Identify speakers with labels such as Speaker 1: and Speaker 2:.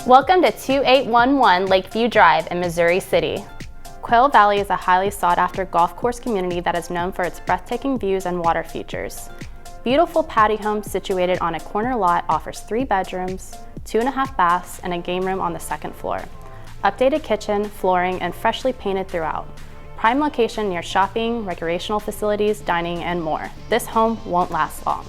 Speaker 1: Welcome to 2811 Lakeview Drive in Missouri City. Quail Valley is a highly sought-after golf course community that is known for its breathtaking views and water features. Beautiful patio home situated on a corner lot offers 3 bedrooms, 2.5 baths, and a game room on the 2nd floor. Updated kitchen, flooring, and freshly painted throughout. Prime location near shopping, recreational facilities, dining, and more. This home won't last long.